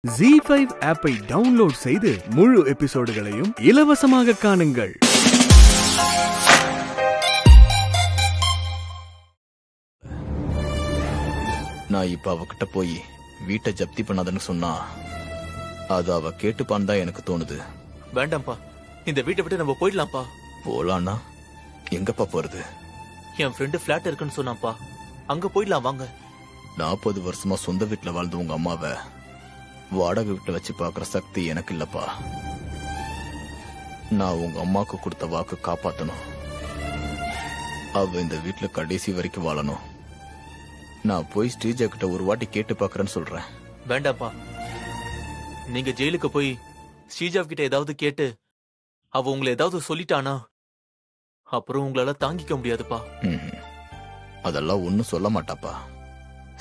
ZEE5 ஆப்பை download செய்து முழு எபிசோடுகளையும் இலவசமாக காணுங்கள். நான் இப்ப அவகிட்ட போய் வீட்டை ஜப்தி பண்ணாதன்னு சொன்னா அது அவ கேட்டுப்பான்னு தான் எனக்கு தோணுது. வேண்டாம்ப்பா, இந்த வீட்டை விட்டு நம்ம போயிடலாம்ப்பா. போலான்னா எங்கப்பா போறது? என் ஃப்ரெண்டு பிளாட் இருக்குன்னு சொன்னான்ப்பா, அங்க போயிடலாம் வாங்க. 40 வருஷமா சொந்த வீட்டுல வாழ்ந்த உங்க அம்மாவை வாடகை வீட்டுல வச்சு பாக்குற சக்தி எனக்கு இல்லப்பா. நான் உங்க அம்மாக்கு கொடுத்த வாக்கு காப்பாத்தணும். அவ இந்த வீட்டுல கடைசி வரைக்கும் வாழணும். நான் போய் ஸ்ரீஜா கிட்ட ஒரு வாட்டி கேட்டு பாக்குறேன்னு சொல்றேன். வேண்டாம்ப்பா, நீங்க ஜெயிலுக்கு போய் ஸ்ரீஜா கிட்ட ஏதாவது கேட்டு அவ உங்களை ஏதாவது சொல்லிட்டானா அப்புறம் உங்களால தாங்கிக்க முடியாதுப்பா. அதெல்லாம் ஒன்னும் சொல்ல மாட்டாப்பா.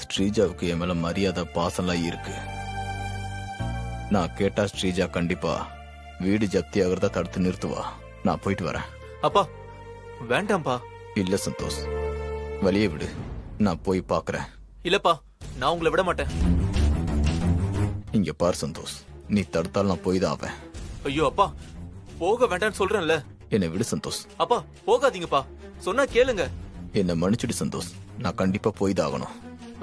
ஸ்ரீஜாவுக்கு என் மேல மரியாதை பாசம்லாம் இருக்கு. நான் கேட்டா ஸ்ரீஜா கண்டிப்பா வீடு ஜப்தி ஆகிறதா தடுத்து நிறுத்துவா. நான் போயிட்டு வரேன். அப்பா வேண்டாம்ப்பா. இல்ல சந்தோஷ், வழியே விடு, நான் போய் பாக்குறேன். இல்லப்பா, நான் உங்களை விட மாட்டேன். இங்க பார் சந்தோஷ், நீ தடுத்தால் நான் போய் தான் ஆவேன். ஐயோ அப்பா, போக வேண்டாம்னு சொல்றேன்ல. என்னை விடு சந்தோஷ். அப்பா போகாதீங்கப்பா, சொன்னா கேளுங்க. என்னை மன்னிச்சுடு சந்தோஷ், நான் கண்டிப்பா போய் தான் ஆகணும்.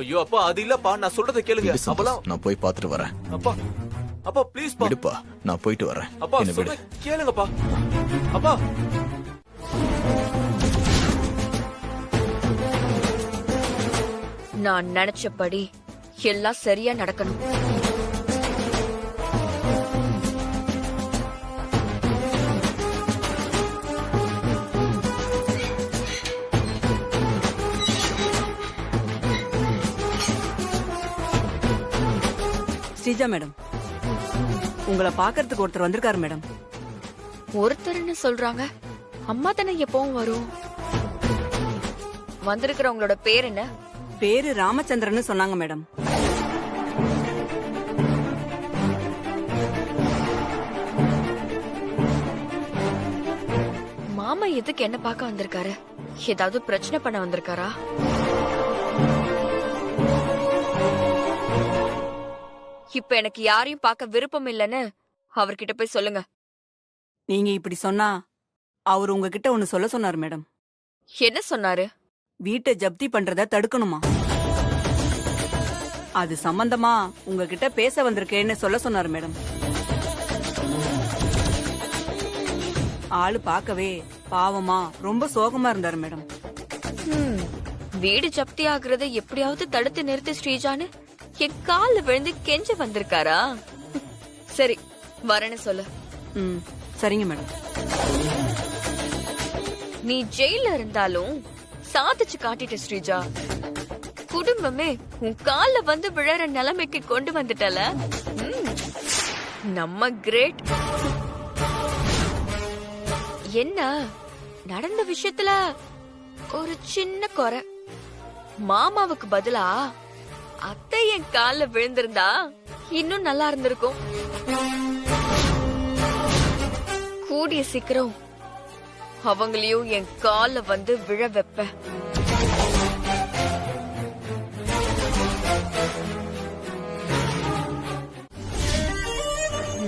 ஐயோ அப்பா, அது இல்லப்பா, நான் சொல்றதை கேளுங்க. விடு சந்தோஷ், அப்பலாம் நான் போய் பாத்துட்டு வரேன். அப்பா அப்பா ப்ளீஸ் பா. விடுப்பா, நான் போயிட்டு வரேன். அப்பா என்ன விடு. சொன்னா கேளுங்கப்பா. அப்பா நான் நினைச்சபடி எல்லாம் சரியா நடக்கணும். ஸ்ரீஜா மேடம், உங்களை பாக்குறதுக்கு ஒருத்தர் வந்திருக்காரு மேடம். ஒருத்தர்னு சொல்றாங்க, அம்மா தானே எப்பவும் வரும். வந்திருக்கிறவங்களோட பேர் என்ன? பேரு ராமச்சந்திரன் சொன்னாங்க மேடம். மாமா எதுக்கு என்ன பார்க்க வந்திருக்காரு? ஏதாவது பிரச்சனை பண்ண வந்திருக்காரா? இப்ப எனக்கு யாரையும் பார்க்க விருப்பம் இல்லைன்னு அவர்கிட்ட போய் சொல்லுங்க. நீங்க இப்படி சொன்னா அவர் உங்ககிட்ட ஒன்னு சொல்ல சொன்னாரு மேடம். என்ன சொன்னாரு? வீட்டை ஜப்தி பண்றத தடுக்கணுமா, அது சம்பந்தமா உங்ககிட்ட பேச வந்திருக்கேன்னு சொல்ல சொன்னாரு மேடம். ஆளு பார்க்கவே பாவமா ரொம்ப சோகமா இருந்தாரு மேடம். வீடு ஜப்தி ஆகுறத எப்படியாவது தடுத்து நிறுத்தி ஸ்ரீஜான்னு என் கால விழுந்து கெஞ்ச வந்திருக்காரா? சரி, வரேன்னு சொல்லு. சரிங்க மேடம். நீ ஜெயில இருந்தாலும் சாதிச்சு காட்டிட்ட ஸ்ரீஜா. குடும்பமே உன் கால வந்து விழற நிலைமைக்கு கொண்டு வந்துட்டல. நம்ம கிரேட். என்ன நடந்த விஷயத்துல ஒரு சின்ன குறை. மாமாவுக்கு பதிலா அத்தை என் கால விழுந்திருந்தா இன்னும் நல்லா இருந்திருக்கும். கூடிய சீக்கிரம் அவங்களையும் என் கால வந்து விழ வைப்ப.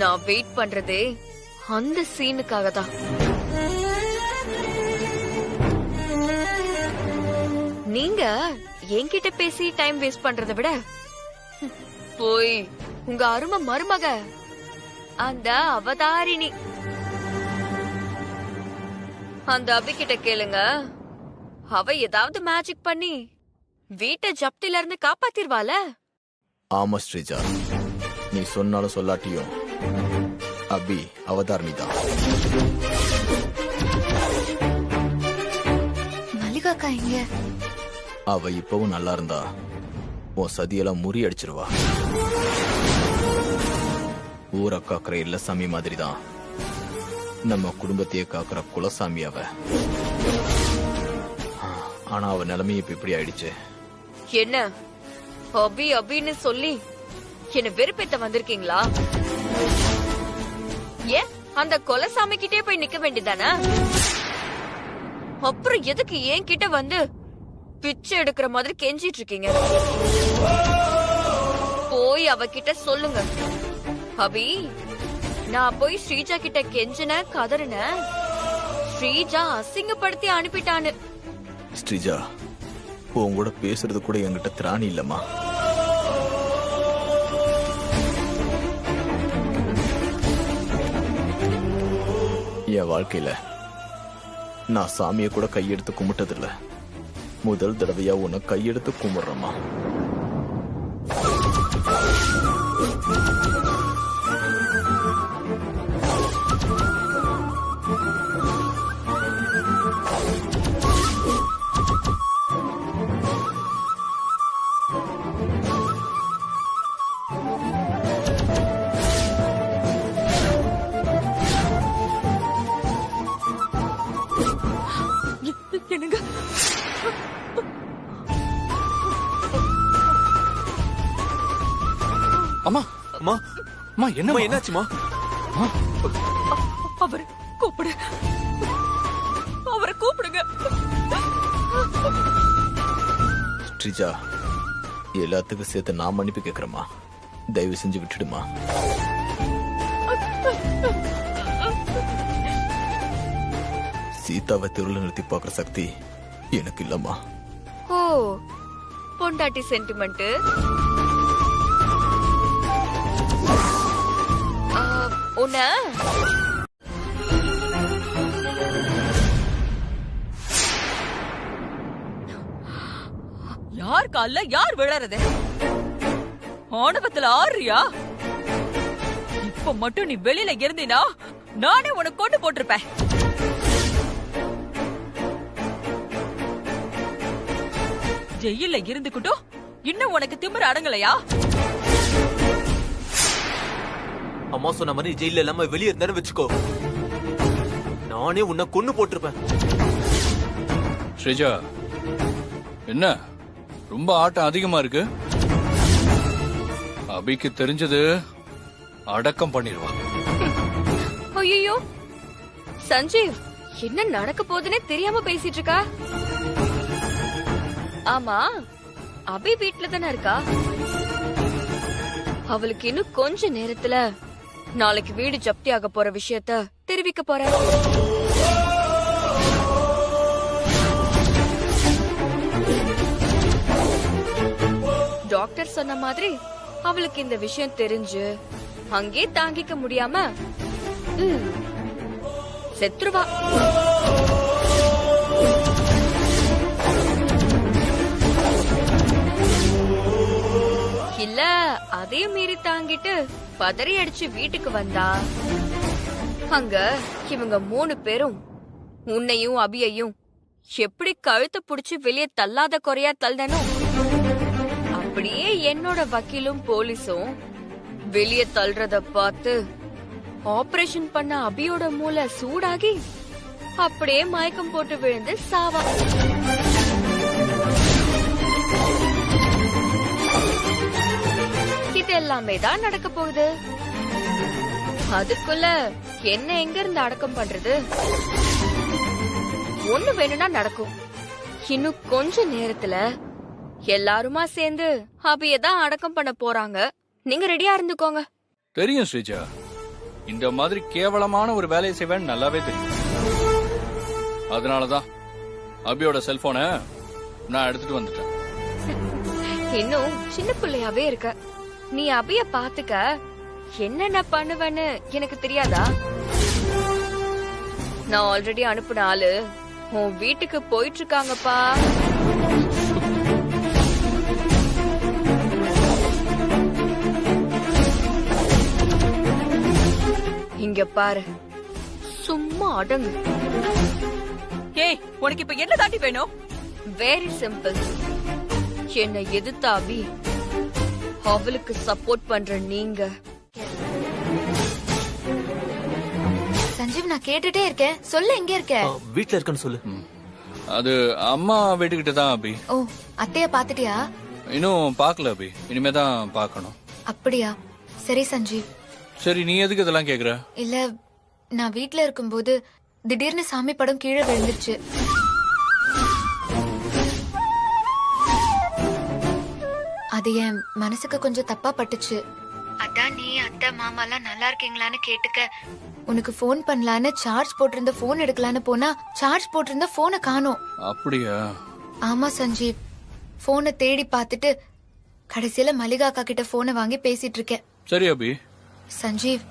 நான் வெயிட் பண்றதே அந்த சீனுக்காக தான். நீங்க என்கிட்ட பேசி டைம் வேஸ்ட் பண்றதை விட போய் உங்க அருமை மருமக அந்த அவதாரிணி அந்த அபிகிட்ட கேளுங்க. அவ ஏதாவது மேஜிக் பண்ணி வீட்டை ஜப்தில இருந்து காப்பாத்திருவால. ஆமா ஸ்ரீஜா, நீ சொன்னாலும் சொல்லாட்டியும் அபி அவதாரணி தான். மல்லிகாக்கா எங்க? அவ இப்பவும் நல்லா இருந்தா உன் சதியெல்லாம் முறியடிச்சிருவா. ஊரை காக்குற இல்ல சாமி மாதிரிதான் நம்ம குடும்பத்தையே காக்குற குலசாமி அவ. ஆனா அவ நிலைமை இப்ப இப்படி ஆயிடுச்சு. என்ன அபி அபின்னு சொல்லி என்ன வெறுப்பேத்த வந்திருக்கீங்களா? ஏன் அந்த கொலசாமி கிட்டே போய் நிக்க வேண்டியதானே? அப்புறம் எதுக்கு என் கிட்ட வந்து பிச்சை எடுக்கிற மாதிரி கெஞ்சிட்டு இருக்கீங்க? போய் போய் அவகிட்ட சொல்லுங்க. அபி, நான் போய் ஸ்ரீஜா கிட்ட கெஞ்சின கதறின, ஸ்ரீஜா அசிங்கப்படுத்தி அனுப்பிட்டான்னு. ஸ்ரீஜா, உன் கூட பேசுறது கூட என்கிட்ட திராணி இல்லம்மா. என் வாழ்க்கையில நான் சாமியை கூட கையெடுத்து கும்பிட்டதில்ல. முதல் தடவையா உன்னை கையெடுத்து கும்பிடுறேம்மா. என்னங்க அம்மா அம்மா, அம்மா என்ன அம்மா, என்னாச்சுமா? அவரை கூப்பிடு, அவரை கூப்பிடுங்க. ஸ்ரீஜா, எல்லாத்துக்கும் சேர்த்து நான் மன்னிப்பு கேட்கிறேம்மா. தயவு செஞ்சு விட்டுடுமா. சீதாவை தெருவில் நிறுத்தி பார்க்குற சக்தி எனக்கு இல்லம்மா. ஓ, பொண்டாட்டி சென்டிமெண்ட். உன்ன யார் கால்ல யார் விழறது? ஆணவத்துல ஆறியா? இப்ப மட்டும் நீ வெளியில இருந்தீனா நானே உனக்கு கொண்டு போட்டிருப்பேன். ஜெயில இருந்துக்கிட்டும் இன்னும் உனக்கு திமிரு அடங்கலையா? அம்மா சொன்ன மாதிரி ஜெயில இல்லாம வெளியே இருந்தாலும் வச்சுக்கோ, நானே உன்னை கொன்னு போட்டிருப்பேன். ஸ்ரீஜா, என்ன ரொம்ப ஆட்டம் அதிகமா இருக்கு? அபிக்கு தெரிஞ்சது அடக்கம் பண்ணிடுவான். ஐயோ சஞ்சீவ், என்ன நடக்க போகுதுன்னே தெரியாம பேசிட்டு இருக்கா? ஆமா, அபி வீட்ல தானே இருக்கா? அவளுக்கு இன்னும் கொஞ்ச நேரத்துல நாளைக்கு வீடு ஜப்தி ஆக போற விஷயத்த தெரிவிக்க போற. டாக்டர் சொன்ன மாதிரி அவளுக்கு இந்த விஷயம் தெரிஞ்சு அங்கே தாங்கிக்க முடியாம செத்துருவா. இல்ல அதையும் மீறி தாங்கிட்டு பதறி அடிச்சு வீட்டுக்கு வந்தா, அங்க இவங்க 3 பேரும் உன்னையும் அபியையும் எப்படி கழுத்தை புடிச்சு வெளியே தள்ளாத குறையா தள்ளனும், அப்படியே என்னோட வக்கீலும் போலீஸும் வெளியே தள்ளுறத பார்த்து ஆபரேஷன் பண்ண அபியோட மூளை சூடாகி அப்படியே மயக்கம் போட்டு விழுந்து சாவா. இது எல்லாமே தான் நடக்க போகுது. அதுக்குள்ள என்ன எங்க இருந்து அடக்கம் பண்றது? ஒண்ணு வேணும்னா நடக்கும். இன்னும் கொஞ்ச நேரத்துல எல்லாருமா சேர்ந்து அபியதான் அடக்கம் பண்ண போறாங்க. நீங்க ரெடியா இருந்துக்கோங்க. தெரியும் ஸ்ரீஜா, இந்த மாதிரி கேவலமான ஒரு வேலையை செய்வேன்னு நல்லாவே தெரியும். அதனாலதான் அபியோட செல்போனை நான் எடுத்துட்டு வந்துட்டேன். இன்னும் சின்ன பிள்ளையாவே இருக்க. நீ அபிய பாத்துக்க. என்னென்ன பண்ணுவேன்னு எனக்கு தெரியாதா? நான் ஆல்ரெடி அனுப்புன ஆளு உன் வீட்டுக்கு போயிட்டு இருக்காங்கப்பா. இங்க பாரு, சும்மா அடங்கு. ஏய், உனக்கு இப்ப என்ன தாண்டி வேணும்? Very simple. என்னை எதிர்த்த அபி, அவளுக்கு சப்போர்ட் பண்ற நீங்க. சஞ்சீவ், நான் கேட்டுட்டே இருக்கேன், சொல்ல எங்க இருக்க? வீட்ல இருக்கேன்னு சொல்லு. அது அம்மா வீட்டுக்கிட்ட தான் அபி. ஓ, அத்தைய பாத்துட்டியா? இன்னும் பாக்கல அபி, இனிமேதான் பாக்கணும். அப்படியா? சரி சஞ்சீவ். சரி, நீ எதுக்கு இதெல்லாம் கேக்குற? இல்ல, நான் வீட்ல இருக்கும்போது திடீர்னு சாமி படம் கீழே விழுந்துச்சு. அது அது என் மனசுக்கு கொஞ்சம் தப்பா பட்டுச்சு. அதான் நீ அத்தை மாமாலாம் நல்லா இருக்கீங்களான்னு கேட்டுக்க உனக்கு ஃபோன் பண்ணலான்னு சார்ஜ் போட்டிருந்த ஃபோன் எடுக்கலான்னு போனா சார்ஜ் போட்டிருந்த ஃபோனை காணோம். அப்படியா? ஆமா சஞ்சீவ், ஃபோனை தேடி பார்த்துட்டு கடைசியில மல்லிகா அக்கா கிட்ட ஃபோனை வாங்கி பேசிட்டு இருக்கேன். சரி அபி. சஞ்சீவ்,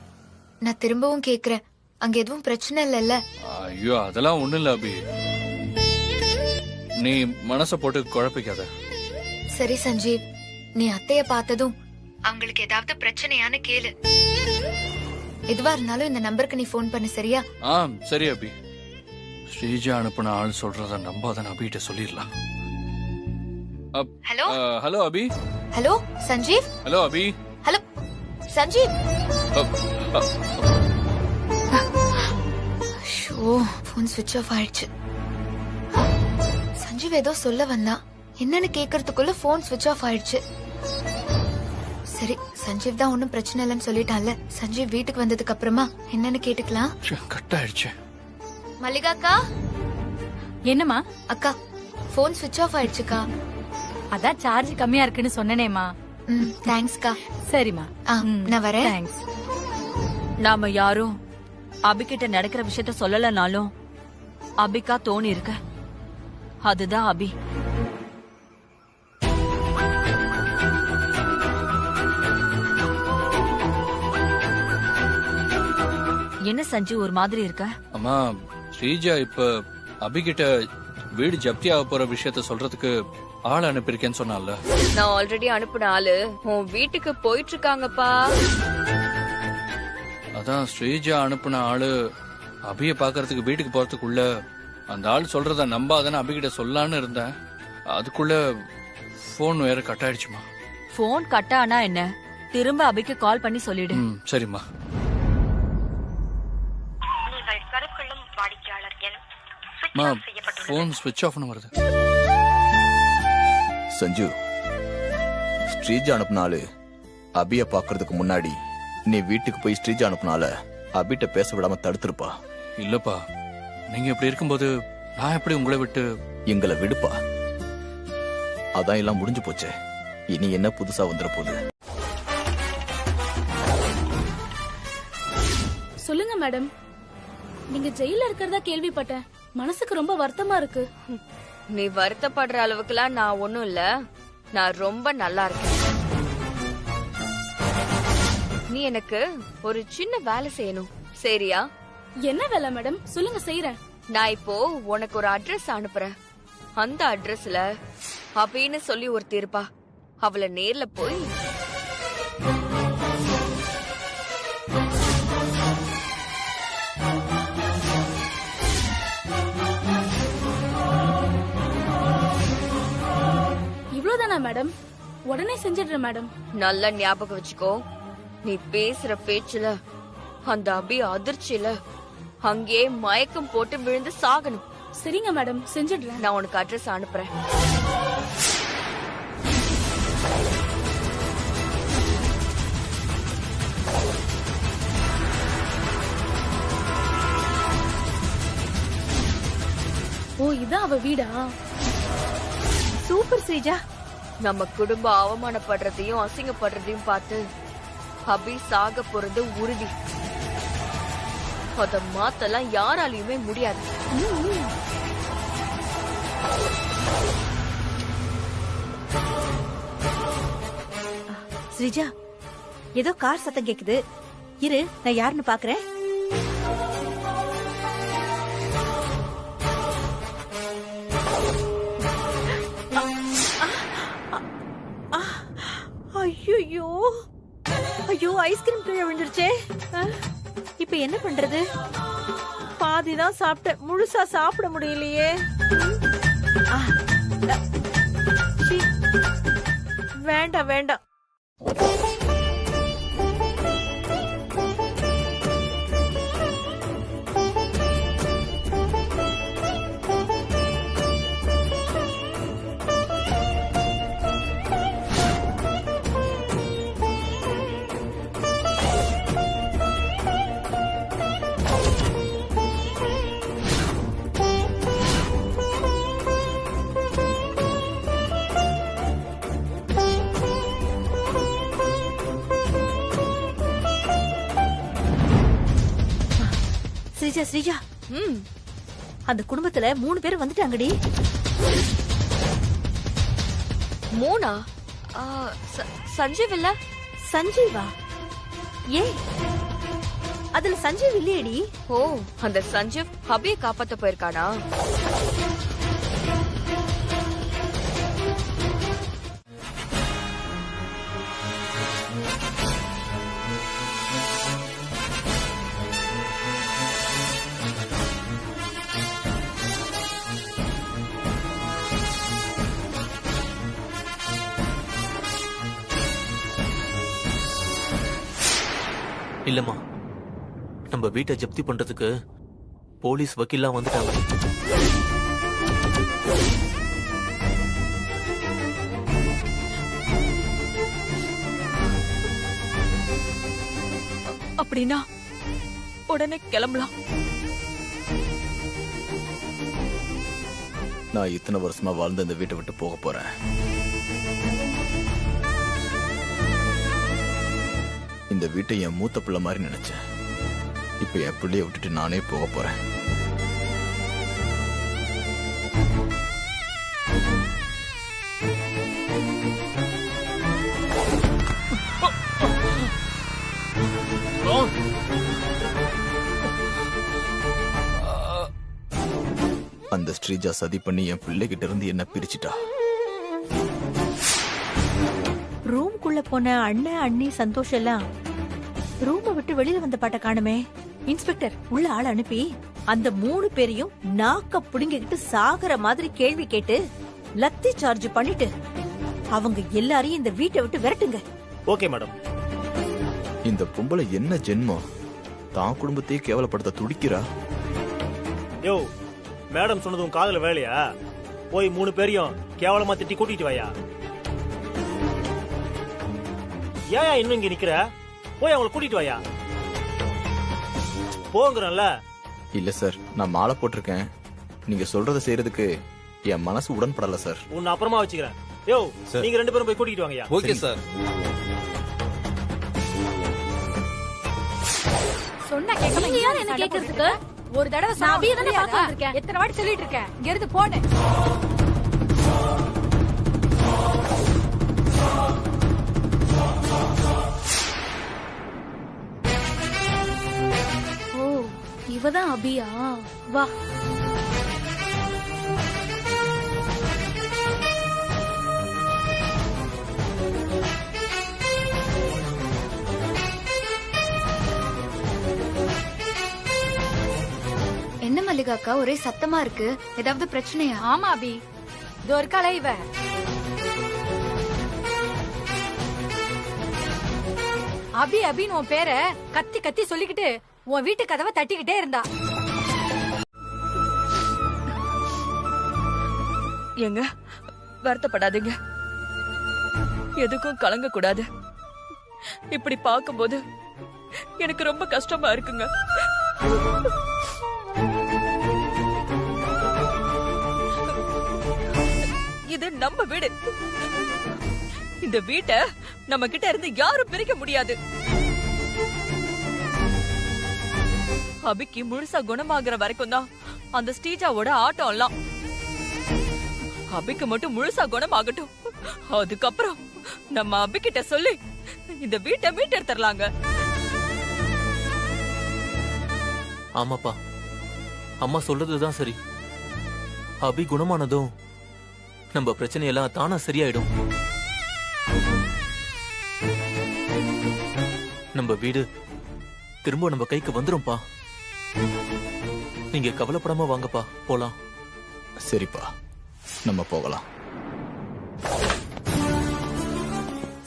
நான் திரும்பவும் கேக்குறேன், அங்க எதுவும் பிரச்சனை இல்லைல்ல? ஐயோ அதெல்லாம் ஒண்ணும் இல்ல அபி, நீ மனச போட்டு குழப்பிக்காத. சரி சஞ்சீவ், நீ அத்தைய பார்த்ததும் அவங்களுக்கு ஏதாவது பிரச்சனையான்னு கேளு. எதுவா இருந்தாலும் இந்த நம்பருக்கு நீ ஃபோன் பண்ணு, சரியா? சரி அபி. ஸ்ரீஜா அனுப்புன ஆள் சொல்றத நம்பாதான் அபிகிட்ட சொல்லிடலாம். ஹலோ ஹலோ அபி. ஹலோ சஞ்சீவ். ஹலோ அபி. ஹலோ சஞ்சீவ். ஷோ, ஃபோன் ஸ்விட்ச் ஆஃப் ஆயிடுச்சு. சஞ்சீவ் ஏதோ சொல்ல வந்தான், என்னன்னு கேக்குறதுக்குள்ள ஃபோன் ஸ்விட்ச் ஆஃப் ஆயிடுச்சு. சரி, சஞ்சீவ் தான் ஒன்னும் பிரச்சனை இல்லைன்னு சொல்லிட்டான்ல, சஞ்சீவ் வீட்டுக்கு வந்ததுக்கு அப்புறமா என்னன்னு கேட்டுக்கலாம். கட் ஆயிடுச்சு. மல்லிகா அக்கா. என்னம்மா? அக்கா, ஃபோன் ஸ்விட்ச் ஆஃப் ஆயிடுச்சுக்கா. அதான் சார்ஜ் கம்மியா இருக்குன்னு சொன்னேனேமா. தேங்க்ஸ்க்கா. சரிம்மா, நான் வரேன். தேங்க்ஸ். நாம யாரும் அபிகிட்ட நடக்கிற விஷயத்த சொல்லலனாலும் அபிகா தோணி இருக்க, அதுதான் அபி. என்ன சஞ்சு ஒரு மாதிரி இருக்க? அம்மா, ஸ்ரீஜா இப்ப அபிகிட்ட வீடு ஜப்தி ஆக போற விஷயத்த சொல்றதுக்கு ஆள் அனுப்பியிருக்கேன்னு சொன்னால. நான் ஆல்ரெடி அனுப்புன ஆளு உன் வீட்டுக்கு போயிட்டு இருக்காங்கப்பா. அதான் ஸ்ரீஜா அனுப்புன ஆளு அபிய பாக்குறதுக்கு வீட்டுக்கு போறதுக்குள்ள அந்த ஆள் சொல்றத நம்பாதானே அபிகிட்ட சொல்லான்னு இருந்தேன். அதுக்குள்ள போன் வேற கட் ஆயிடுச்சுமா. போன் கட் ஆனா என்ன, திரும்ப அபிக்கு கால் பண்ணி சொல்லிடு. சரிம்மா. போன் ஸ்விட்ச் ஆஃப்னு வருது. சஞ்சு, ஸ்ரீஜா அனுப்புனாலு அபிய பாக்குறதுக்கு முன்னாடி நீ வீட்டுக்கு போய் ஸ்ரீஜா அனுப்புனால அபிட்ட பேச விடாம தடுத்துருப்பா. இல்லப்பா, நீங்க இப்படி இருக்கும்போது நான் எப்படி உங்களை விட்டு? எங்களை விடுப்பா, அதான் எல்லாம் முடிஞ்சு போச்சே. இனி என்ன புதுசா வந்துட போகுது? சொல்லுங்க மேடம், நீங்க ஜெயில இருக்கிறதா கேள்விப்பட்டேன். மனசுக்கு ரொம்ப வருத்தமா இருக்கு. நீ வருத்தப்படுற அளவுக்குலாம் நான் ஒண்ணும் இல்ல, நான் ரொம்ப நல்லா இருக்கேன். நீ எனக்கு ஒரு சின்ன வேலை செய்யணும், சரியா? என்ன வேலை மேடம்? சொல்லுங்க, செய்யறேன். நான் இப்போ உனக்கு ஒரு அட்ரஸ் அனுப்புறேன். அந்த அட்ரஸ்ல அபின்னு சொல்லி ஒருத்தி இருப்பா, அவளை நேர்ல போய் இவ்வளவுதானா மேடம்? உடனே செஞ்சிடுறேன் மேடம். நல்லா ஞாபகம் வச்சுக்கோ, நீ பேசுற பேச்சுல அந்த அபி அதிர்ச்சியில அங்கே மயக்கம் போட்டு விழுந்து சாகணும். சரிங்க மேடம், செஞ்சிடுறேன். நான் உனக்கு அட்ரஸ் அனுப்புறேன். ஓ, இதான் அவ வீடா? சூப்பர் ஸ்ரீஜா. நம்ம குடும்பம் அவமானப்படுறதையும் அசிங்கப்படுறதையும் பார்த்து அபி சாக போறது உறுதி. அத மாத்தலாம் யாராலையுமே முடியாது. ஸ்ரீஜா, ஏதோ கார் சத்தம் கேக்குது. இரு, நான் யாருன்னு பாக்குறேன். ஐயோ ஐயோ, ஐஸ்கிரீம் கீழே விழுந்துருச்சே. இப்ப என்ன பண்றது? பாதிதான் சாப்பிட்டேன், முழுசா சாப்பிட முடியலையே. வேண்டாம் வேண்டாம். ஸ்ரீஜா ஸ்ரீஜா ம் அந்த குடும்பத்துல 3 பேர் வந்துட்டாங்கடி. 3 சஞ்சீவ் இல்ல? சஞ்சீவா? ஏன் அதுல சஞ்சீவ் இல்லையடி? ஓ, அந்த சஞ்சீவ் அபியை காப்பாத்த போயிருக்கானா? இல்லம்மா, நம்ம வீட்டை ஜப்தி பண்றதுக்கு போலீஸ் வக்கீல்லாம் வந்துட்டாங்க. அப்படின்னா உடனே கிளம்பலாம். நான் இத்தனை வருஷமா வாழ்ந்து இந்த வீட்டை விட்டு போக போறேன். இந்த வீட்டை என் மூத்த பிள்ளை மாதிரி நினைச்சேன். இப்ப என் பிள்ளைய விட்டுட்டு நானே போக போறேன். அந்த ஸ்ரீஜா சதி பண்ணி என் பிள்ளைகிட்ட இருந்து என்ன பிரிச்சுட்டா. ரூம்குள்ள போன அண்ணன் அண்ணி சந்தோஷ் எல்லாம் ரூமை விட்டு வெளியில வந்த பாட்ட காணுமே. இன்ஸ்பெக்டர் உள்ள ஆள் அனுப்பி அந்த 3 பேரையும் நாக்க புடுங்கிக்கிட்டு சாகர மாதிரி கேள்வி கேட்டு லத்தி சார்ஜ் பண்ணிட்டு அவங்க எல்லாரையும் இந்த வீட்டை விட்டு விரட்டுங்க. Okay madam. இந்த பொம்பளை என்ன ஜென்மம், தான் குடும்பத்தையே கேவலப்படுத்த துடிக்கிறா. யோ, மேடம் சொன்னதும் காதுல வேலையா? போய் 3 பேரையும் கேவலமா திட்டி கூட்டிட்டு வாயா. ஏயா இன்னும் இங்க நிக்கிற? போய் அவங்களை கூட்டிட்டு வாயா. போங்கறல்ல. இல்ல சார், நான் மாலை போட்டிருக்கேன். நீங்க சொல்றத செய்யறதுக்கு என் மனசு உடன்படல சார். உன்னை அப்புறமா வச்சுக்கிறேன். யோ, நீங்க 2 பேரும் போய் கூட்டிட்டு வாங்கயா. Okay sir. சொன்னா கேட்காம நீங்க யார் என்ன கேக்குறதுக்கு? ஒரு தடவை நான் அபியை தான பார்க்க வந்திருக்கேன். எத்தனை வாட்டி சொல்லிட்டு இருக்கேன், இங்க இருந்து போடு. ஓ, இவதான் அபியா? வா. என்ன மல்லிகாக்கா ஒரே சத்தமா இருக்கு? ஏதாவது பிரச்சனையா? ஆமா அபி, இதோ இருக்காளே இவ. அபி அபின்னு உன் பேரை கத்தி கத்தி சொல்லிக்கிட்டு உன் வீட்டு கதவை தட்டிக்கிட்டே இருந்தா. ஏங்க, வருத்தப்படாதீங்க. எதுக்கும் கலங்க கூடாது. இப்படி பார்க்கும்போது எனக்கு ரொம்ப கஷ்டமா இருக்குங்க. இது நம்ம வீடு. இந்த வீட்டை நம்ம கிட்ட இருந்து யாரும் பிரிக்க முடியாது. அபிக்கு முழுசா குணமாகிற வரைக்கும் தான் அந்த ஸ்ரீஜாவோட ஆட்டம் எல்லாம். அபிக்கு மட்டும் முழுசா குணமாகட்டும். அதுக்கப்புறம் நம்ம அபிகிட்ட சொல்லி இந்த வீட்டை மீட்டெடுத்துடலாங்க. ஆமாப்பா, அம்மா சொல்றதுதான் சரி. அபி குணமானதும் நம்ம பிரச்சனையெல்லாம் தானா சரியாயிடும். நம்ம வீடு திரும்ப நம்ம கைக்கு வந்துரும்பா. நீங்க கவலைப்படாம வாங்கப்பா, போலாம். சரிப்பா, நம்ம போகலாம்.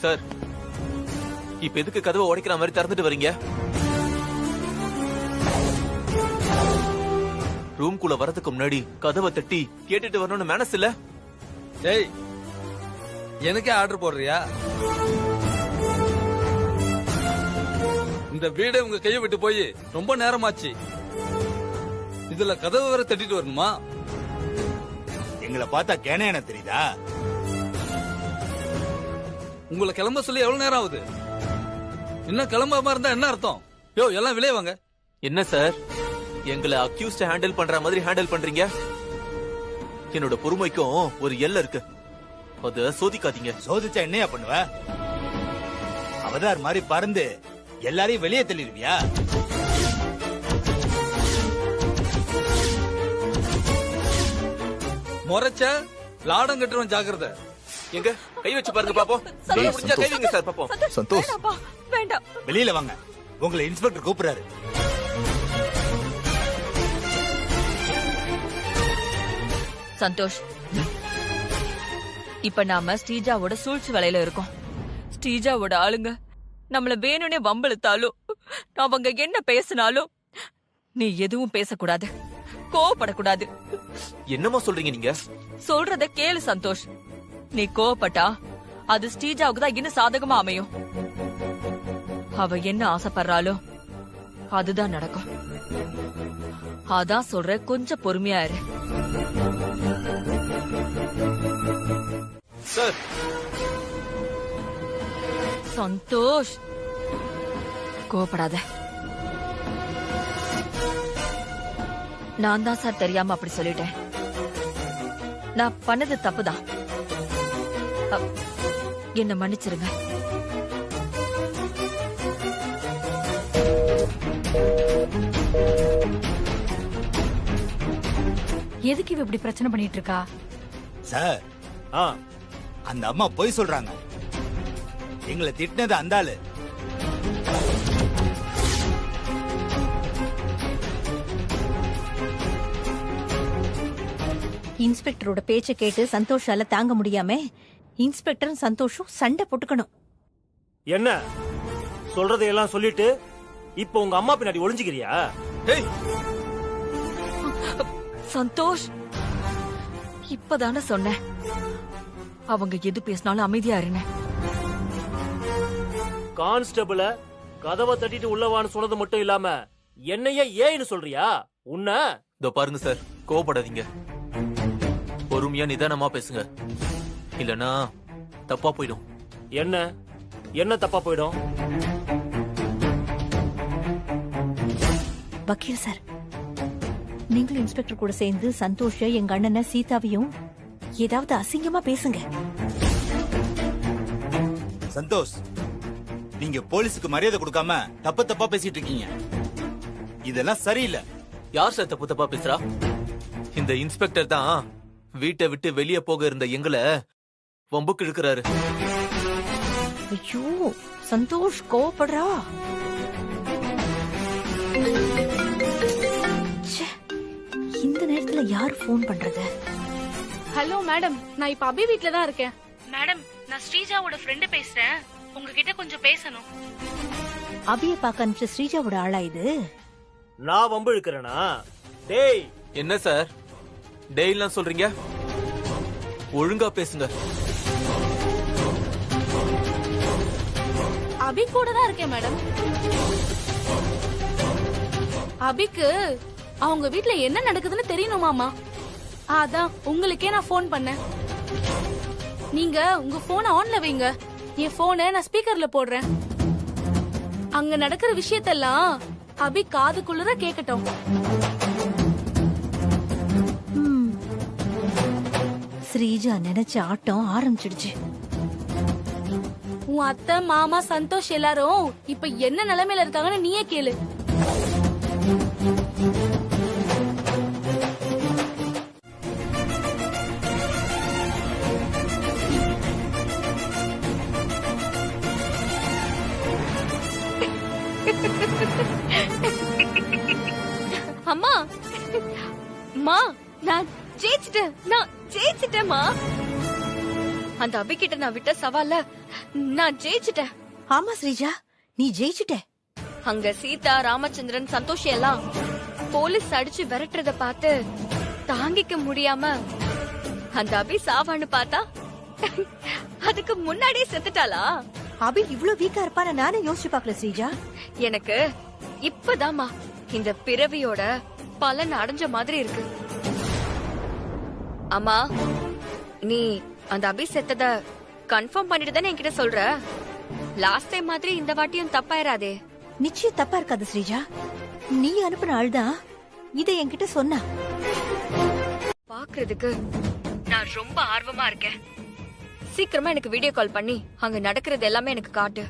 சார், இப்ப எதுக்கு கதவை உடைக்கிற மாதிரி திறந்துட்டு வரீங்க? ரூம்குள்ள வரதுக்கு முன்னாடி கதவை தட்டி கேட்டுட்டு வரணும்னு மனசு இல்ல? டேய், எனக்கே ஆர்டர் போடுறியா? இந்த வீடை உங்க கையை விட்டு போய் ரொம்ப நேரமாச்சு. இதுல கதவு வேற தட்டிட்டு வரணுமா? எங்களை பார்த்தா கேன தெரியுதா? உங்களை கிளம்ப சொல்லி எவ்வளவு நேரம் ஆகுது? இன்னும் கிளம்பாம இருந்தா என்ன அர்த்தம்? யோ, எல்லாம் வெளியே வாங்க. என்ன சார், எங்களை அக்யூஸ்ட் ஹேண்டில் பண்ற மாதிரி ஹேண்டில் பண்றீங்க. என்னோட பொறுமைக்கும் ஒரு எல்லை இருக்கு, அத சோதிக்காதீங்க. சோதிச்சா என்னையா பண்ணுவ? அவதார் மாதிரி பறந்து எல்லாரையும் வெளியே தள்ளிடுவியா? முறைச்ச லாடம் கட்டுறோம், ஜாக்கிரதை. எங்க கை வச்சு பாருங்க பாப்போம். முடிஞ்சா கை வைங்க சார் பாப்போம். சந்தோஷ், வேண்டாம். வெளியில வாங்க, உங்களை இன்ஸ்பெக்டர் கூப்பிடுறாரு. சந்தோஷ், இப்ப நாம ஸ்ரீஜாவோட சூழ்ச்சி வேலையில இருக்கோம். ஸ்ரீஜாவோட ஆளுங்க நம்மள வேணும்னே வம்பிழுத்தாலும், அவங்க என்ன பேசினாலும் நீ எதுவும் பேசக்கூடாது, கோவப்படக்கூடாது. என்னமா சொல்றீங்க நீங்க? சொல்றத கேளு சந்தோஷ். நீ கோவப்பட்டா அது ஸ்ரீஜாவுக்கு தான் இன்னும் சாதகமா அமையும். அவ என்ன ஆசைப்படுறாளோ அதுதான் நடக்கும். அதான் சொல்ற, கொஞ்சம் பொறுமையா இரு. சார், சந்தோஷ் கோவப்படாத. நான் தான் சார் தெரியாம அப்படி சொல்லிட்டேன். நான் பண்ணது தப்புதான். என்ன மன்னிச்சிருங்க. எதுக்கு இவ இப்படி பிரச்சனை பண்ணிட்டு இருக்கா? சார், அந்த அம்மா பொய் சொல்றாங்க. எங்களை திட்டினது அந்த ஆளு. இன்ஸ்பெக்டரோட பேச்சை கேட்டு சந்தோஷால தாங்க முடியாம இன்ஸ்பெக்டரும் சந்தோஷும் சண்டை போட்டுக்கணும். என்ன சொல்றதையெல்லாம் சொல்லிட்டு இப்ப உங்க அம்மா பின்னாடி ஒளிஞ்சுக்கிறியா? சந்தோஷ், இப்பதானே சொன்னேன் அவங்க எது பேசினாலும் அமைதியா இருங்க. கான்ஸ்டபிள கதவை தட்டிட்டு உள்ளவான்னு சொன்னது மட்டும் இல்லாம என்னைய ஏன்னு சொல்றியா? உன்ன இதோ பாருங்க சார், கோவப்படாதீங்க. பொறுமையா நிதானமா பேசுங்க, இல்லனா தப்பா போயிடும். என்ன தப்பா போயிடும்? வக்கீல் சார், நீங்களும் இன்ஸ்பெக்டர் கூட சேர்ந்து சந்தோஷ, எங்க அண்ணனை சீதாவையும் ஏதாவது அசிங்கமா பேசுங்க. சந்தோஷ், நீங்க போலீஸுக்கு மரியாதை கொடுக்காம தப்பா பேசிட்டு இருக்கீங்க. இதெல்லாம் சரியில்லை. யார் சார் தப்பா பேசுறா? இந்த இன்ஸ்பெக்டர் தான் வீட்டை விட்டு வெளியே போக இருந்த எங்களை வம்புக்கு இழுக்கிறாரு. ஐயோ, சந்தோஷ் கோவப்படுறா. இந்த நேரத்துல யாரு போன் பண்றது? ஹலோ மேடம், நான் இப்ப அபி வீட்ல தான் இருக்கேன். மேடம், நான் ஸ்ரீஜாவோட ஃப்ரெண்ட் பேசுறேன். உங்ககிட்ட கொஞ்சம் பேசணும். அபிய பார்க்க அனுப்பிச்ச ஸ்ரீஜாவோட ஆளா இது? நான் வம்பு இழுக்கிறேனா? டேய், என்ன சார் டேய்லாம் சொல்றீங்க? ஒழுங்கா பேசுங்க. அபி கூட தான் இருக்கேன் மேடம். அபிக்கு அவங்க வீட்ல என்ன நடக்குதுன்னு தெரியணுமாமா. அதான் உங்களுக்கே நான் போன் பண்ணேன். நீங்க உங்க போனை ஆன்ல வைங்க. என் போனை நான் ஸ்பீக்கர்ல போடுறேன். அங்க நடக்கிற விஷயத்தெல்லாம் அபி காதுக்குள்ளர கேட்கட்டும். ஸ்ரீஜா நினைச்ச ஆட்டம் ஆரம்பிச்சிடுச்சு. உன் அத்தை, மாமா, சந்தோஷ் எல்லாரும் இப்ப என்ன நிலைமையில இருக்காங்கன்னு நீயே கேளு. அம்மா, நான் ஜெயிச்சிட்டேன். அந்த அபிகிட்ட நான் விட்ட சவால்ல நான் ஜெயிச்சிட்டேன். ஆமா ஸ்ரீஜா, நீ ஜெயிச்சிட்ட. அங்க சீதா, ராமச்சந்திரன், சந்தோஷ் எல்லாம் போலீஸ் அடிச்சு விரட்டுறத பார்த்து தாங்கிக்க முடியாம அந்த அபி சாவான்னு பார்த்தா அதுக்கு முன்னாடியே செத்துட்டாளா? அபி இவ்ளோ வீக்கா இருப்பான நானே யோசிச்சு பார்க்கல ஸ்ரீஜா. எனக்கு இப்பதாமா இந்த பிறவியோட பலன் அடைஞ்ச மாதிரி இருக்கு. அம்மா, நீ அந்த அபி செத்தத கன்ஃபார்ம் பண்ணிட்டு தானே என்கிட்ட சொல்ற? லாஸ்ட் டைம் மாதிரி இந்த வாட்டியும் தப்பாயிராதே. நிச்சயம் தப்பா இருக்காது ஸ்ரீஜா. நீ அனுப்பின ஆள் தான் இதை என்கிட்ட சொன்னா. பாக்குறதுக்கு நான் ரொம்ப ஆர்வமா இருக்கேன். சீக்கிரமா எனக்கு வீடியோ கால் பண்ணி அங்க நடக்கிறது எல்லாமே எனக்கு காட்டு.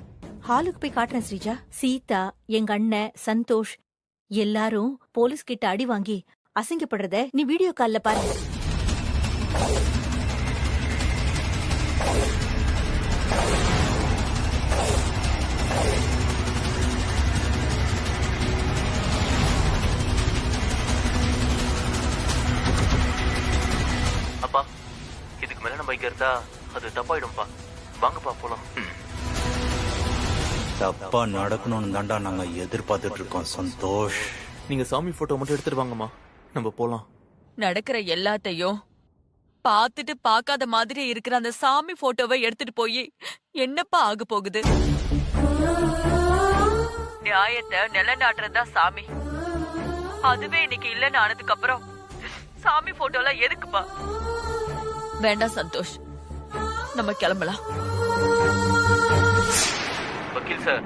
ஹாலுக்கு போய் காட்டுறேன் ஸ்ரீஜா. சீதா, எங்க அண்ணன் சந்தோஷ் எல்லாரும் போலீஸ் கிட்ட அடி வாங்கி அசிங்கப்படுறத நீ வீடியோ கால்ல பாரு. அப்பா, இதுக்கு மேல நம்ம இங்க இருந்தா அது தப்பாயிடும்பா. வாங்கப்பா போலாம். தப்பா நடக்கணும்னு தாண்டா நாங்க எதிர்பார்த்துட்டு இருக்கோம் சந்தோஷ். நீங்க சாமி போட்டோ மட்டும் எடுத்துட்டு வாங்கம்மா, நம்ம போலாம். நடக்கிற எல்லாத்தையும் பார்த்துட்டு பார்க்காத மாதிரி இருக்கிற அந்த சாமி போட்டோவை எடுத்துட்டு போய் என்னப்பா ஆக போகுது? நியாயத்தை நிலைநாட்டுறதா சாமி. அதுவே இன்னைக்கு இல்லைன்னு ஆனதுக்கு அப்புறம் சாமி போட்டோல எதுக்குப்பா? வேண்டாம் சந்தோஷ், நம்ம கிளம்பலாம். வக்கீல் சார்,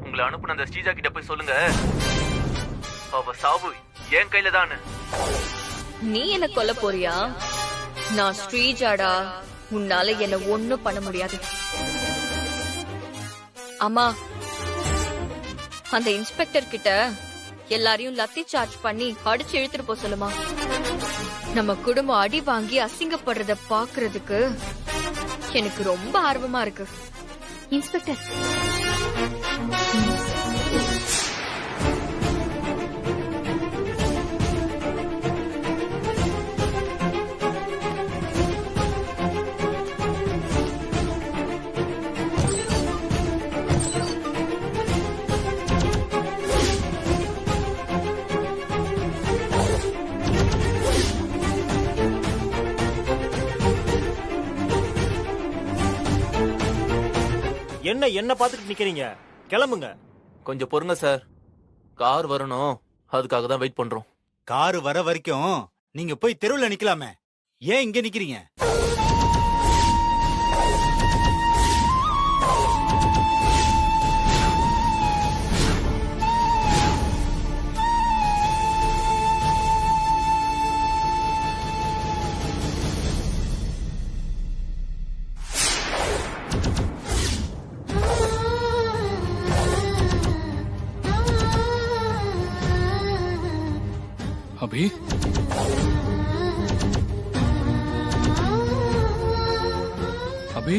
உங்களை அனுப்புன அந்த ஸ்ரீஜா கிட்ட போய் சொல்லுங்க, அவ சாவு என் கையில தானு. நீ என்ன கொல்ல போறியா? நான் ஸ்ரீஜாடா, உன்னால என்ன ஒண்ணும் பண்ண முடியாது. அம்மா, அந்த இன்ஸ்பெக்டர் கிட்ட எல்லாரையும் லத்தி சார்ஜ் பண்ணி அடிச்சு இழுத்துட்டு போ சொல்லுமா. நம்ம குடும்பம் அடி வாங்கி அசிங்கப்படுறத பாக்குறதுக்கு எனக்கு ரொம்ப ஆர்வமா இருக்கு. இன்ஸ்பெக்டர், என்ன பாத்துட்டு நிக்கிறீங்க? கிளம்புங்க. கொஞ்சம் பொறுங்க சார், கார் வரணும், அதுக்காக தான் வெயிட் பண்றோம். காரு வர வரைக்கும் நீங்க போய் தெருவுல நிக்கலாமே, ஏன் இங்க நிக்கிறீங்க? அபி, அபி,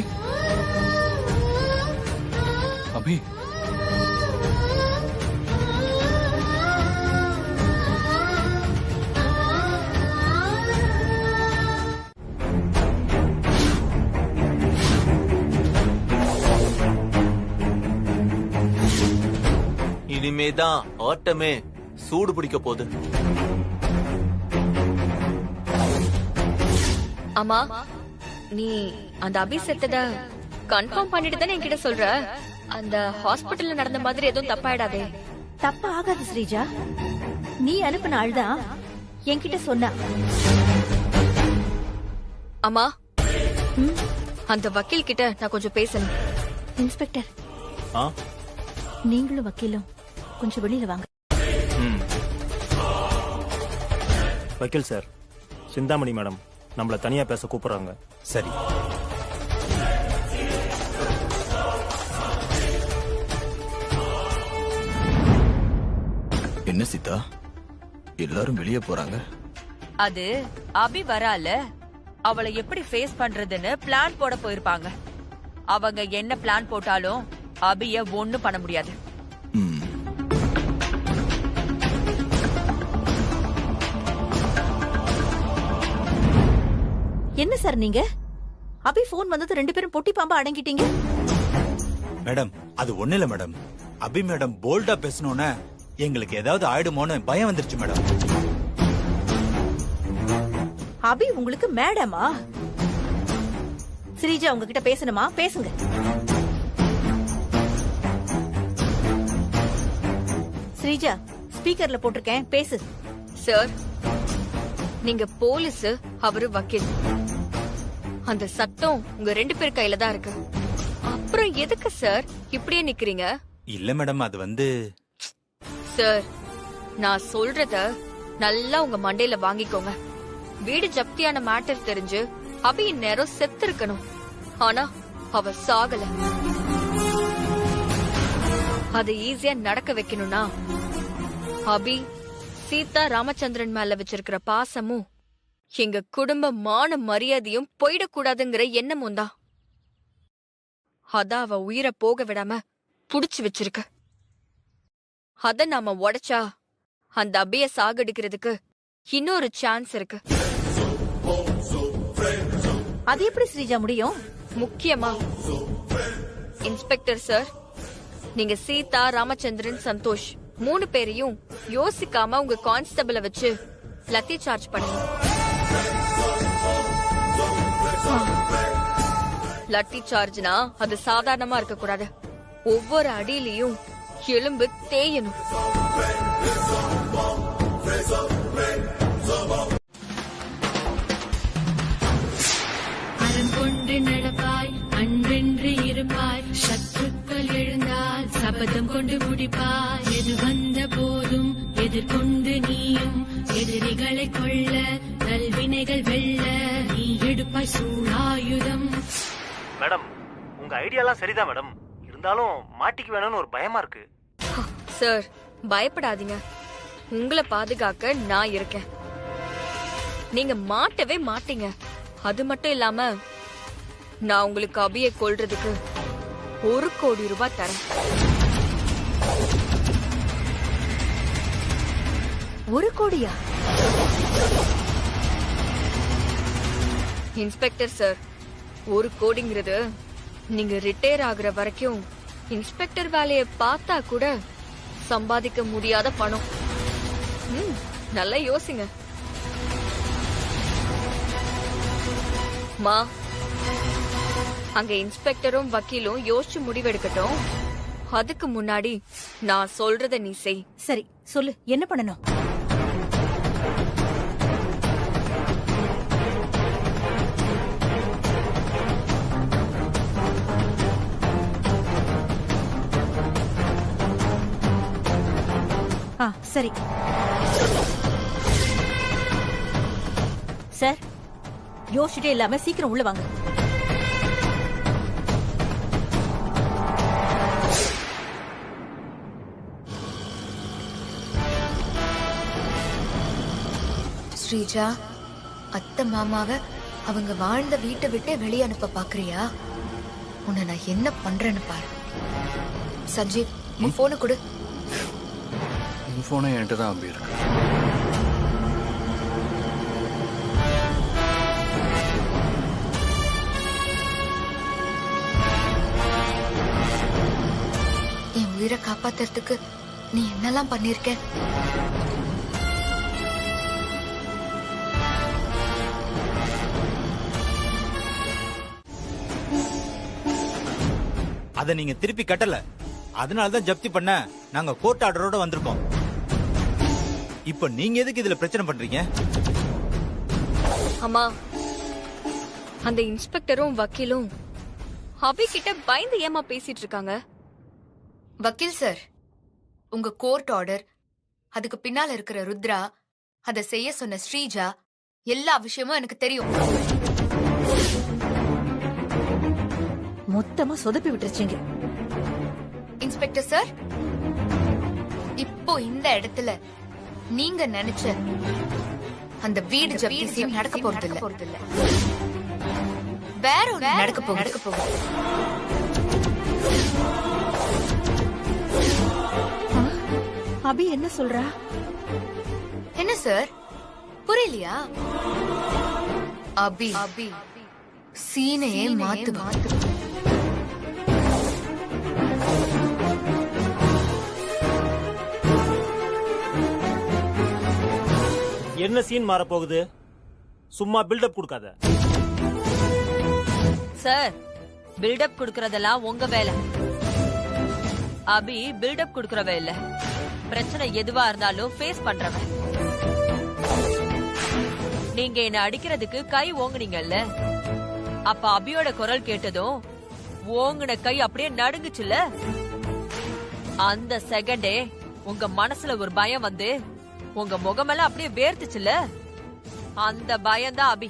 அபி, இனிமேதான் ஆட்டமே சூடு பிடிக்க போகுது. அம்மா, நீ அந்த அபிஷேகத்தை கன்ஃபார்ம் பண்ணிட்டு தானே என்கிட்ட சொல்ற? அந்த ஹாஸ்பிட்டல்ல நடந்த மாதிரி எதுவும் தப்பாயிடாதே. தப்பா ஆகாது ஸ்ரீஜா. நீ அனுப்பின ஆள்தான் என்கிட்ட சொன்னா. அம்மா, அந்த வக்கீல் கிட்ட நான் கொஞ்சம் பேசணும். இன்ஸ்பெக்டர், நீங்களும் வக்கீலும் கொஞ்சம் வெளியில வாங்க. வக்கீல் சார், சிந்தாமணி மேடம் நம்மள தனியா பேச கூப்பிடுறாங்க. சரி. என்ன சீதா, எல்லாரும் வெளியே போறாங்க? அது அபி வரால, அவளை எப்படி ஃபேஸ் பண்றதுன்னு பிளான் போட போயிருப்பாங்க. அவங்க என்ன பிளான் போட்டாலும் அபிய ஒண்ணும் பண்ண முடியாது. என்ன சார் நீங்க? அபி போன் வந்தது 2 பேரும் பொட்டி பாம்பா அடங்கிட்டீங்க. மேடம், அது ஒண்ணு இல்ல மேடம். அபி மேடம் போல்டா பேசணும்னு எங்களுக்கு ஏதாவது ஆயிடுமோன்னு பயம் வந்துருச்சு மேடம். அபி உங்களுக்கு மேடமா? ஸ்ரீஜா உங்ககிட்ட பேசணுமா? பேசுங்க. ஸ்ரீஜா, ஸ்பீக்கர்ல போட்டிருக்கேன், பேசு. சார், நீங்க போலீஸ், அவரு வக்கீல். அந்த சட்டம் உங்க 2 பேர் கையில தான் இருக்கு. அப்புறம் எதுக்கு சார் இப்படியே நிக்கிறீங்க? இல்ல மேடம், அது வந்து சார், நான் சொல்றத நல்லா உங்க மண்டையில வாங்கிக்கோங்க. வீடு ஜப்தியான மேட்டர் தெரிஞ்சு அபி இந்நேரம் செத்து இருக்கணும். ஆனா அவ சாகல. அது ஈஸியா நடக்க வைக்கணும்னா அபி சீதா ராமச்சந்திரன் மேல வச்சிருக்கிற பாசமும் எங்க குடும்ப மான மரியாதையும் போயிடக்கூடாதுங்கிற எண்ணமும் தான். அதான் அவ உயிரை போக விடாம புடிச்சு வச்சிருக்கு. அத நாம உடைச்சா அந்த அபிய சாகடிக்கிறதுக்கு இன்னொரு சான்ஸ் இருக்கு. அது எப்படி ஸ்ரீஜா முடியும்? முக்கியமா இன்ஸ்பெக்டர் சார், நீங்க சீதா, ராமச்சந்திரன், சந்தோஷ் 3 பேரையும் யோசிக்காம உங்க கான்ஸ்டபிள வச்சு லத்தி சார்ஜ் பண்ணுங்க. லத்தி சார்ஜ்னா அது சாதாரணமா இருக்க கூடாது. ஒவ்வொரு அடியிலையும் எலும்பு தேயணும். அறங்கொண்டு நடப்பாய், அன்பென்று இருப்பாய், சத்துக்கள் எழுந்தால் சபதம் கொண்டு முடிப்பாய். எது வந்த போதும் எதிர்கொண்டு நீயும் எதிரிகளை கொள்ள, நல்வினைகள் வெல்ல நீ எடுப்பாய் சூழாயுதம். மேடம், உங்க ஐடியாலாம் சரிதான் மேடம். இருந்தாலும் மாட்டிக்கு வேணும்னு ஒரு பயமா இருக்கு. சார், பயப்படாதீங்க. உங்களை பாதுகாக்க நான் இருக்கேன். நீங்க மாட்டவே மாட்டீங்க. அது மட்டும் இல்லாம நான் உங்களுக்கு அபியை கொல்றதுக்கு 1 கோடி ரூபாய் தரேன். 1 கோடியா? இன்ஸ்பெக்டர் சார், 1 கோடிங்கிறது நீங்க ரிட்டையர் ஆகுற வரைக்கும் இன்ஸ்பெக்டர் வேலையை பார்த்தா கூட சம்பாதிக்க முடியாத பணம். நல்லா யோசிங்க. மா, அங்க இன்ஸ்பெக்டரும் வக்கீலும் யோசிச்சு முடிவெடுக்கட்டும். அதுக்கு முன்னாடி நான் சொல்றத நீ செய். சரி, சொல்லு, என்ன பண்ணணும்? சரி சார், யோசிச்சுட்டே இல்லாம சீக்கிரம் உள்ள வாங்க. ஸ்ரீஜா, அத்தை மாமாவை அவங்க வாழ்ந்த வீட்டை விட்டு வெளியே அனுப்ப பாக்குறியா? உன்னை நான் என்ன பண்றேன்னு பாரு. சஞ்சீவ், உன் போனை கொடு. உன் போனை என்கிட்ட தான் அபி இருக்கு. என் உயிரை காப்பாத்துறதுக்கு நீ என்னெல்லாம் பண்ணிருக்க? அத நீங்க திருப்பி கட்டல, அதனாலதான் ஜப்தி பண்ண நாங்க கோர்ட் ஆர்டரோட வந்திருக்கோம். இப்ப நீங்க எதுக்கு இதுல பிரச்சனை பண்றீங்க? அம்மா, அந்த இன்ஸ்பெக்டரும் வக்கீலும் அபி கிட்ட பயந்து ஏமா பேசிட்டு இருக்காங்க? வக்கீல் சார், உங்க கோர்ட் ஆர்டர், அதுக்கு பின்னால இருக்கிற ருத்ரா, அதை செய்ய சொன்ன ஸ்ரீஜா, எல்லா விஷயமும் எனக்கு தெரியும். மொத்தமா சொதப்பி விட்டுருச்சீங்க. இன்ஸ்பெக்டர் சார், இப்போ இந்த இடத்துல நீங்க நினைச்ச அந்த வீடு ஜப்தி சீன் நடக்க போறது இல்ல. வேற ஒண்ணு நடக்க போகுது. அபி என்ன சொல்றா? என்ன சார், புரியலையா? அபி சீனையே மாத்துவா. என்ன சீன் மாற போகுது? சும்மா பில்டப் கொடுக்காத சார். பில்டப் கொடுக்கறதெல்லாம் உங்க வேலை. அபி பில்டப் கொடுக்கறவ இல்ல. பிரச்சனை எதுவா இருந்தாலும் ஃபேஸ் பண்றவன். நீங்க என்ன அடிக்கிறதுக்கு கை ஓங்குனீங்கல்ல, அப்ப அபியோட குரல் கேட்டதும் ஓங்குன கை அப்படியே நடுங்குச்சுல. அந்த செகண்டே உங்க மனசுல ஒரு பயம் வந்து உங்க முகமெல்லாம் அப்படியே வேர்த்துச்சுல, அந்த பயம்தான் அபி.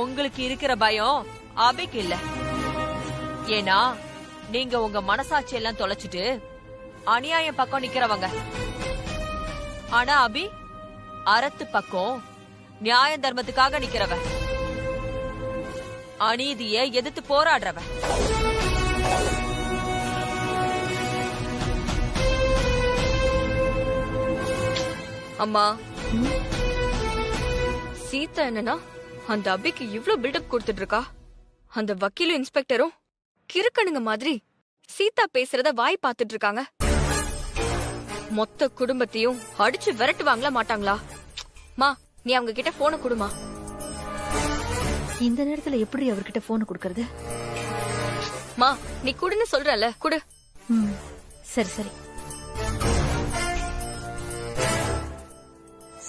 உங்களுக்கு இருக்கிற பயம் அபிக்கு இல்ல. ஏன்னா நீங்க உங்க மனசாட்சி எல்லாம் தொலைச்சிட்டு அநியாயம் பக்கம் நிக்கிறவங்க. ஆனா அபி அறத்து பக்கம் நியாய தர்மத்துக்காக நிக்கிறவ, அநீதிய எதிர்த்து போராடுறவ. அம்மா, சீதா என்னன்னா அந்த அபிக்கு இவ்ளோ பில்டப் கொடுத்துட்டு இருக்கா. அந்த வக்கீலும் இன்ஸ்பெக்டரும் கிறுக்கணுங்க மாதிரி சீதா பேசுறத வாய் பார்த்துட்டு இருக்காங்க. மொத்த குடும்பத்தையும் அடிச்சு விரட்டுவாங்களா மாட்டாங்களா? மா, நீ அவங்க கிட்ட போனை கொடுமா. இந்த நேரத்துல எப்படி அவர்கிட்ட போன் கொடுக்கறது? மா, நீ குடுன்னு சொல்றல, குடு. சரி சரி.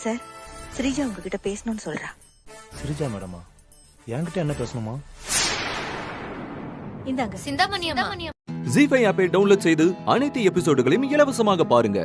சார், ஸ்ரீஜா உங்ககிட்ட பேசணும்னு சொல்றா. ஸ்ரீஜா மேடமா? என்கிட்ட என்ன பேசணுமா? இந்தாங்க. சிந்தாமணியம்மா. ஜீ5 ஆப்பை டவுன்லோட் செய்து அனைத்து எபிசோடுகளையும் இலவசமாக பாருங்க.